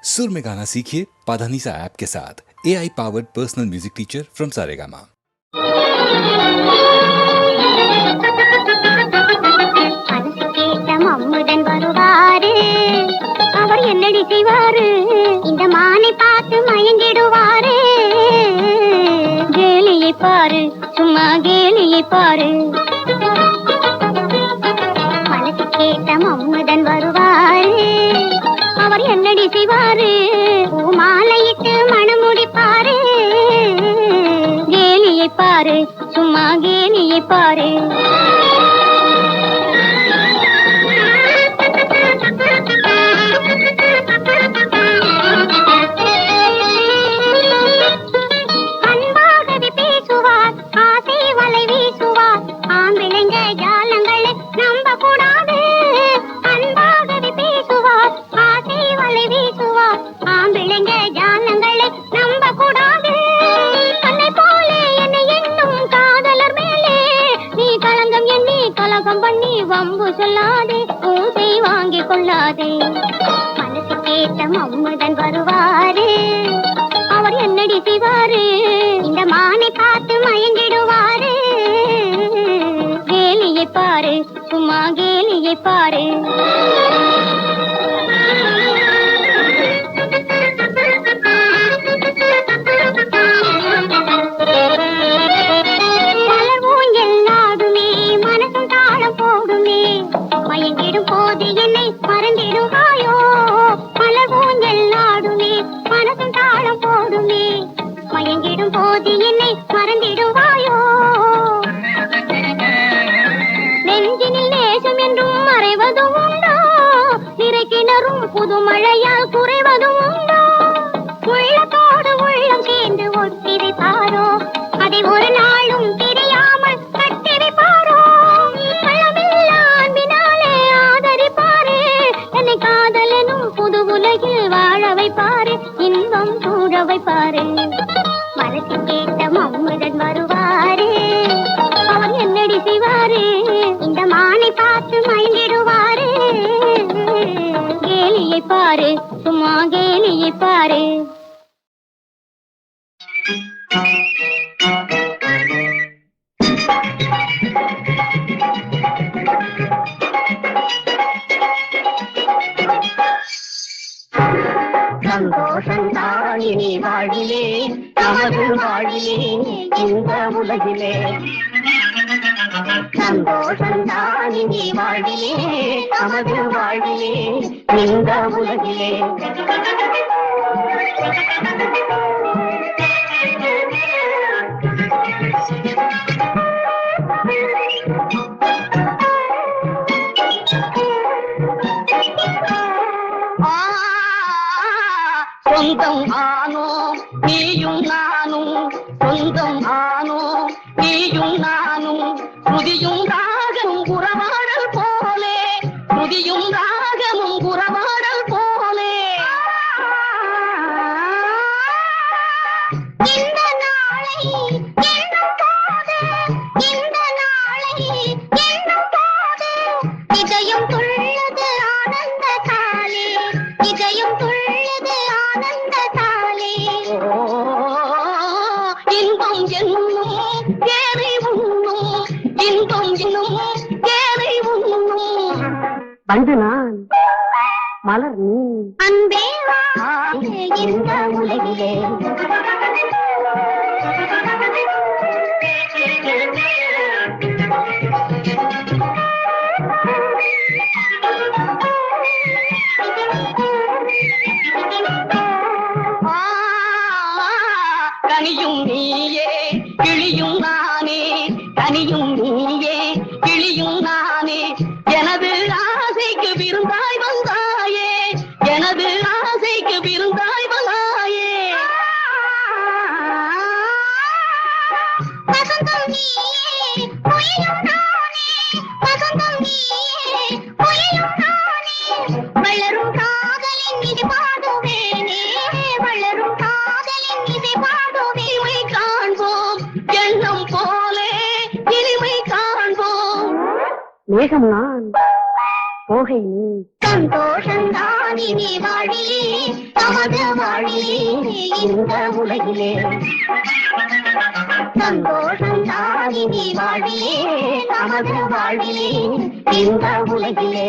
सुर में गाना सीखिए पाधानीसा ऐप के साथ। AI powered personal music teacher from Saregama. அம்முடன் வருவாரு, அவர் என்னடி செய்வாரு, இந்த மானை பார்த்து மயங்கிடுவாரு. கேலியை பாரு, சும்மா கேலியை பாரு. மனசு கேட்ட அம்முடன் வருவாரு, அவர் என்னடி செய்வாரு, மாலையிட்டு மனம் முடிப்பாரு. கேலியை பாரு, சும்மா கேலியை பாரு. வம்பு சொல்லாதே, ஊசை வாங்கி கொள்ளாதே. மனசு கேட்ட அம்முடன் வருவாரு, அவர் என்னடி செய்வாரு, இந்த மானை பார்த்து மயங்கிடுவாரு. கேலியை பாரு, சும்மா கேலியை பாரு. மயங்கிடும் போது என்னை மறந்திடுவாயோ, பலவும் எல்லாடுமே மனசும் தாளம் போடுமே. மயங்கிடும் போது என்னை மறந்திடுவாயோ, நெஞ்சினில் நேசம் என்றும் மறைவதும் உண்டோ, நிறை கிணறும் புது மழையால் குறைவதும் உண்டோ. உள்ளத்தோடு உள்ளம் சேர்ந்து ஒட்டி வைப்பாரோ, அதை ஒரு நாளும் தெரியாமல் கட்டி வைப்பாரோ. காதலனும் புது உலகில் வாழ வைப்பாரு, இன்பம் சூழ வைப்பாரு. மனசு கேட்ட அம்முடன் வருவாரு, அவர் என்னடி செய்வாரு, இந்த மானை பார்த்து மயங்கிடுவாரு. கேலியை பாரு, சும்மா கேலியை பாரு. சந்தோஷந்தான் இனி வாழிலே, நமது வாழிலே, இந்த உலகிலே. சந்தோஷந்தான் இனி வாழிலே, நமது வாழிலே, இந்த உலகிலே. சொந்தம் ஆனோ நீயும் நானும், சொந்தம் ஆனோ நீயும் நானும். புதியும் ராகமும் குறவாடல் போலே, புதியும் ராகமும் குறவாடல் போலே. இந்த நாளை எண்ணும் போது, இந்த நாளை எண்ணும் போது, இதயம் துள்ளது ஆனந்த காலே, இதயம் துள்ளது ஆனந்த காலே. இன்பம் என்னும் ஏனை உண்ணும், இன்பம் என்னும் ஏனை உண்ணும். வந்து நான் மலர் நீ அன்பே வா இந்த உலகிலே. கனியும் நீயே கிளியும் நானே, கனியும் நீயே கிளியும் நானே. எனது ஆசைக்கு விருந்தாய் வந்தாயே, எனது ஆசைக்கு விருந்தாய் வந்தாயே. வசந்தம் நீயே புயலும் நானே, வசந்தம் நீயே புயலும் நானே. வளரும் காதலின் மீது பாடுவேனே, வளரும் காதலின் மீது பாடுவே. இனிமை காண்போம் எண்ணம் போலே, இனிமை காண்போம். மேகம் நான் போகை நீ. சந்தோஷந்தான் இனி வாழிலே, நமது வாழ்விலே இந்த உலகிலே சந்தோஷம் தானினி வாழ்விலே நமது வாழ்விலே இந்த உலகிலே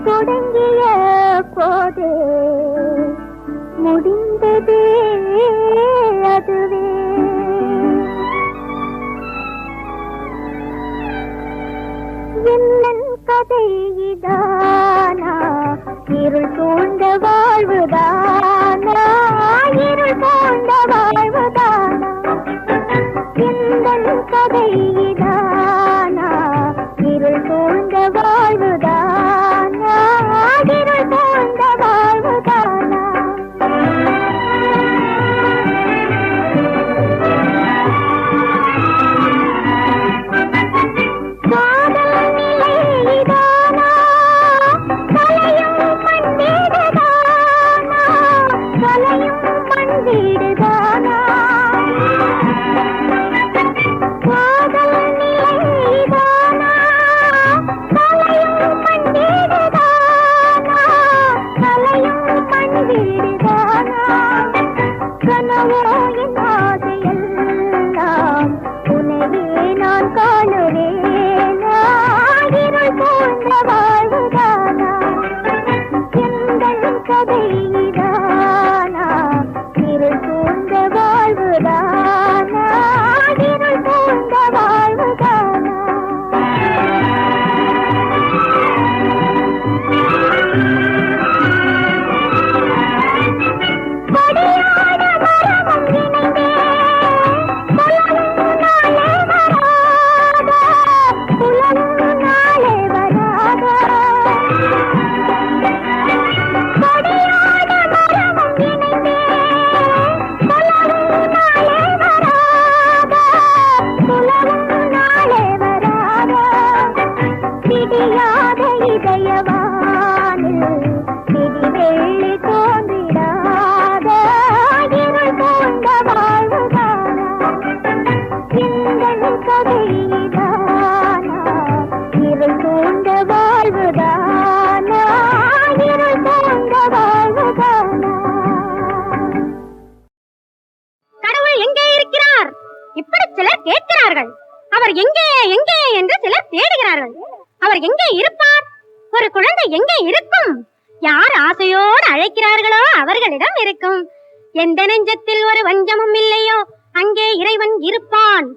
தொடங்கிய போது முடிந்தது அதுவே என்னன் கதை இதானா இருள் சூழ்ந்த வாழ்வுதானா இருள் சூழ்ந்த வாழ்வுதானா என்னன் கதை இதானா இருள் சூழ்ந்த வாழ்வுதானா இருள் சூழ்ந்த வாழ்வுதானா அவர் எங்கே எங்கே என்று சிலர் தேடுகிறார்கள். அவர் எங்கே இருப்பார்? ஒரு குழந்தை எங்கே இருக்கும்? யார் ஆசையோடு அழைக்கிறார்களோ அவர்களிடம் இருக்கும். எந்த நெஞ்சத்தில் ஒரு வஞ்சமும் இல்லையோ அங்கே இறைவன் இருப்பான்.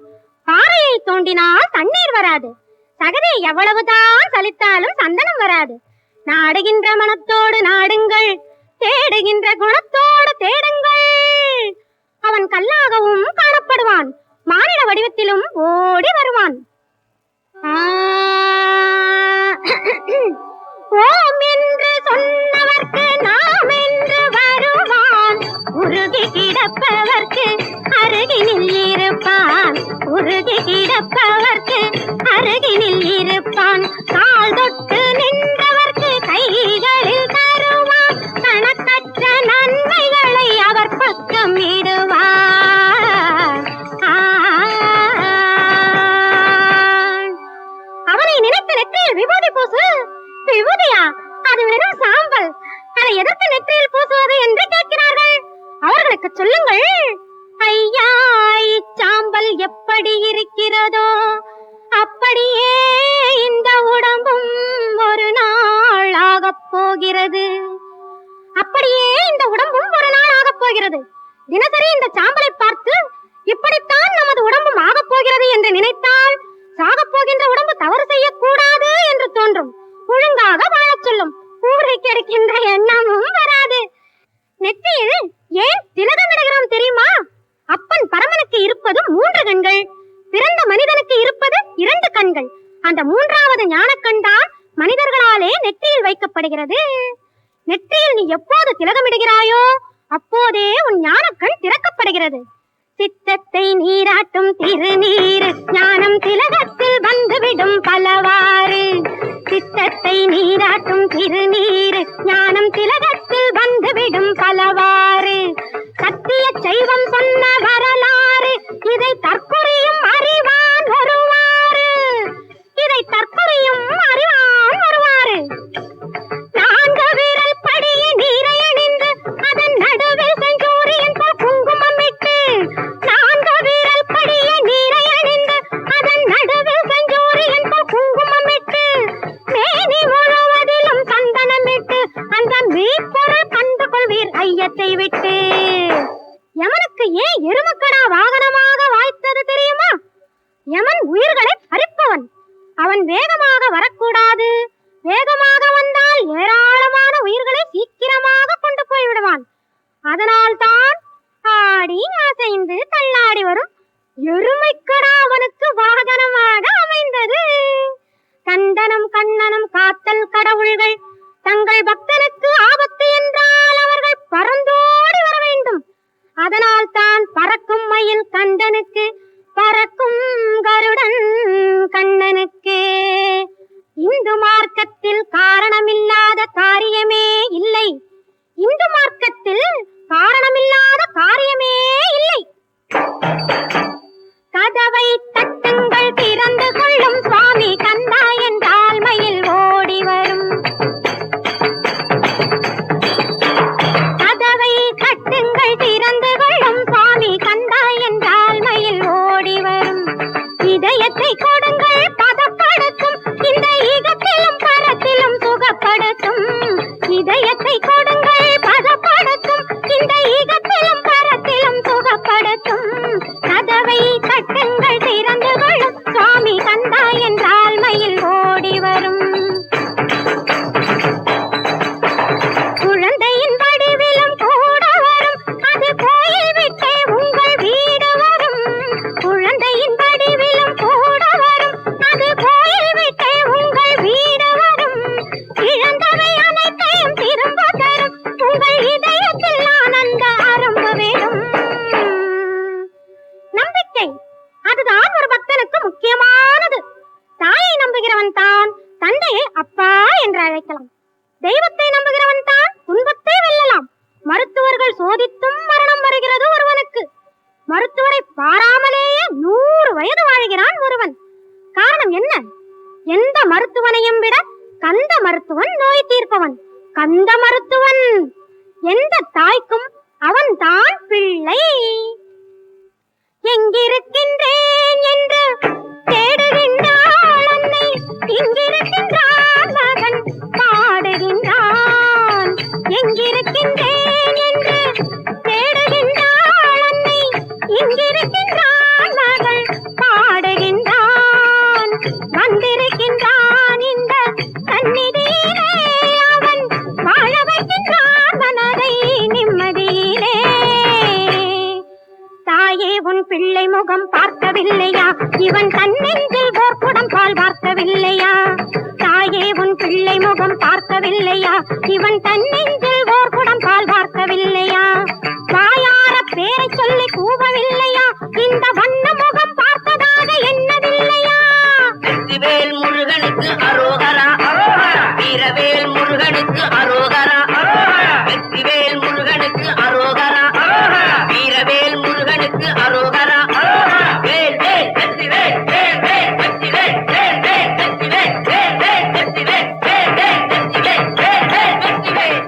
பாறையை தோண்டினால் தண்ணீர் வராது. சகதை எவ்வளவுதான் சலித்தாலும் சந்தனம் வராது. நாடுகின்ற மனத்தோடு நாடுங்கள், தேடுகின்ற குணத்தோடு தேடுங்கள். அவன் கல்லாகவும் காணப்படுவான், மானிட வடிவத்திலும் ஓடி வருவான். ஓம் என்று சொன்னவர்க்கு நாம் என்று வருவான். உருகி கிடப்பவர்க்கு அருகினில் இருப்பான். உருகி கிடப்பவர்க்கு அருகினில் இருப்பான். கால் தொட்டு நின்றவர்க்கு கைகளில் தருவான். கணக்கற்ற நன்மைகளை அவர் பக்கம் இடுவான். அவனை நினைத்து நெற்றியில் விபூதி பூசு. விபூதியா? அது வெறும் சாம்பல். அதை எதற்கு நெற்றியில் பூசுவது என்று கேட்கிறார்கள். அவர்களுக்கு சொல்லுங்கள், ஐயா, இச்சாம்பல் எப்படி இருக்கிறதோ அப்படியே இந்த உடம்பும் ஒரு நாள் ஆகப் போகிறது. அப்படியே இந்த உடம்பும் ஒரு நாள் ஆகப் போகிறது. தினசரி இந்த சாம்பலை பார்த்து இப்படித்தான் நமது உடம்பும் ஆகப் போகிறது என்று நினைத்தால் சாகப் போகின்ற உடம்பு தவறு செய்யக்கூடாது என்று தோன்றும். ஒழுங்காக வாழச் சொல்லும். ஊரை கிடைக்கின்ற எண்ணமும் வராது. நெற்றியில் ஏன் திலகமிடுகிறோம் தெரியுமா? அப்பன் பரமனுக்கு இருப்பது 3 கண்கள், பிறந்த மனிதனுக்கு இருப்பது 2 கண்கள். அந்த 3வது ஞானக்கண் தான் மனிதர்களாலே நெற்றியில் வைக்கப்படுகிறது. நெற்றியில் நீ எப்போது திலகமிடுகிறாயோ அப்போதே உன் ஞானக்கண் திறக்கப்படுகிறது. சித்தத்தை நீராட்டும் திருநீர் ஞானம் திலகத்தில் வந்துவிடும் பலவாறு. சித்தத்தை நீராட்டும் திருநீர் ஞானம் திலகத்தில் வந்துவிடும் பலவாறு சத்திய சைவம் சொன்ன வரலாறு இதை தற்கொலையும் அறிவான் வருவாரு இதை தற்கொலையும் அறிவான் வருவாரு நான்கு வீரல் படிய நீரை அணிந்து அதன் நடுவில் செஞ்சூரியன் போல் குங்குமம் இட்டு நான்கு வீரல் படிய நீரை அணிந்து அதன் நடுவில் செஞ்சூரியன் போல் குங்குமம் இட்டு மேனி முழுவதிலும் சந்தனமிட்டு அந்த மெய்ப்பொருள் கண்டு கொள்வீர் ஐயத்தை விட்டு யமனுக்கு ஏன் எருமக்கடா வாகனமாக வாய்த்தது தெரியுமா? யமன் உயிர்களை பறிப்பவன். அவன் வேகமாக வரக்கூடாது. வேகமாக வந்தால் ஏராளமான உயிர்களை சீக்கிரமாக கொண்டு போய் விடுவான். அதனால் தான் ஆடி அசைந்து தள்ளாடி வரும் எருமைக்கடா அவனுக்கு வாகனமாக அமைந்தது. கண்டனம் கண்ணனும் காத்தல் கடவுள்கள் தங்கள் பக்தனுக்கு ஆபத்து என்றால் அவர்கள் பறந்தோடி வர வேண்டும். அதனால் தான் பறக்கும் மயில் கண்டனுக்கு பறக்கும் கருடன் கண்ணனுக்கு. இந்து மார்க்கத்தில் காரணமில்லாத காரியமே இல்லை. இந்து மார்க்கத்தில் காரணமில்லாத காரியமே இல்லை. கதவை தட்டுங்கள் திறந்து கொள்ளும் சுவாமி கந்தா என்றால் மயில் ஓடி வரும். கதவை தட்டுங்கள் திறந்து கொள்ளும் சுவாமி கந்தா என்றால் மயில் ஓடி வரும். இதயத்தை கொடுங்கள் பதப்படுத்தும் இந்த ஈகத்திலும் பரத்திலும் சுகப்படுத்தும். இதயத்தை கொடுங்கள் பதப்படுத்தும் இந்த ஈகத்திலும் பரத்திலும் சுகப்படுத்தும். கதவை தட்டுங்கள் திறந்து கொள்ளும் சுவாமி கந்தா என்றால் மயில் ஓடி வரும். குழந்தையின் வடிவிலும் கூட வரும் அது கோயில் விட்டே உங்கள் வீடு வரும். குழந்தையின் வடிவிலும் கூட வரும் அது கோயில் விட்டே உங்கள் வீடு வரும். இழந்தவை அனைத்தையும் திரும்ப தரும் உங்கள் இதயத்தில் ஆனந்த ஆரம்ப வேணும். நம்பிக்கை அதுதான் ஒரு பக்தனுக்கு முக்கியமானது. தாயை நம்புகிறவன் தான் தந்தையை அப்பா என்று அழைக்கலாம். தெய்வத்தை நம்புகிறவன் தான் துன்பத்தை வெல்லலாம். மருத்துவர்கள் சோதித்தும் மரணம் வருகிறது ஒருவனுக்கு. மருத்துவரை பாராமலேயே 100 வயது வாழ்கிறான் ஒருவன். காரணம் என்ன? எந்த மருத்துவனையும் விட கந்த மருத்துவன் நோய் தீர்ப்பவன். கந்த மருத்துவன் எந்த தாய்க்கும் அவன் தான் பிள்ளை. எங்கிருக்கின்றேன் என்று தேடுகின்றாள் அன்னை, இங்கிருக்கின்றான் மகன் பாடுகின்றான். எங்கிருக்கின்றேன் என்று தேடுகின்றாள் அன்னை, இங்கிருக்கின்றான் மகள் பாடுகின்றான். வந்திருக்கின்றான் இந்த சந்நிதியிலே அவன் வாழ வைக்கின்றான் மனதை நிம்மதியிலே. தாயே உன் பிள்ளை முகம் பார்க்கவில்லையா? இவன் தன்னெஞ்சில் ஓர்குடம் பால் பார்க்கவில்லையா? தாயே உன் பிள்ளை முகம் பார்க்கவில்லையா? இவன் தன்னெஞ்சில் ஓர்குடம் பால் பார்க்கவில்லையா? வாயார பேரை சொல்லி கூவவில்லையா? இந்த வண்ண முகம் பார்த்ததாக என்னதில்லையா? வெற்றிவேல் முருகனுக்கு அரோகரா, வீரவேல் முருகனுக்கு அரோகரா. வெற்றிவேல் முருகனுக்கு அரோகரா, வீரவேல் முருகனுக்கு அரோகரா. வேல் வேல் வெற்றிவேல், வேல் வேல் வெற்றிவேல், வேல் வேல் வெற்றிவேல், வேல் வேல் வெற்றிவேல், வேல் வேல் வெற்றிவேல், வேல் வேல் வெற்றிவேல்.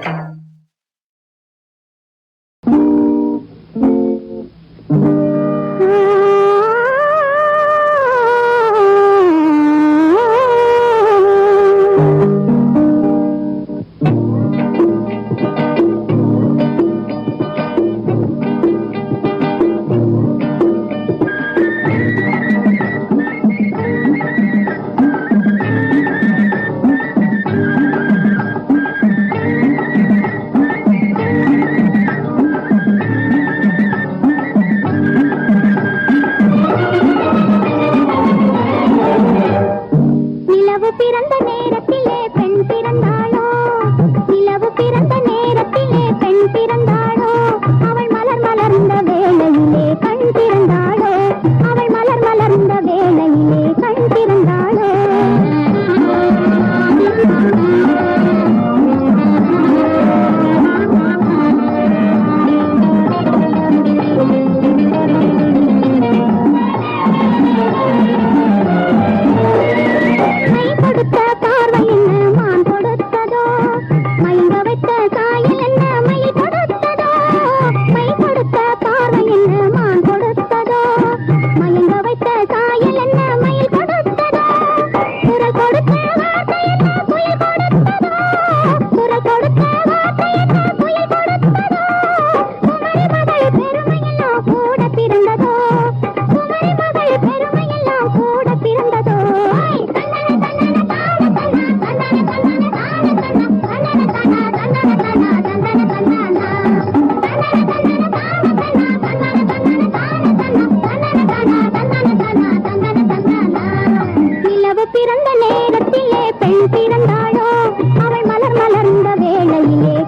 தலையிலே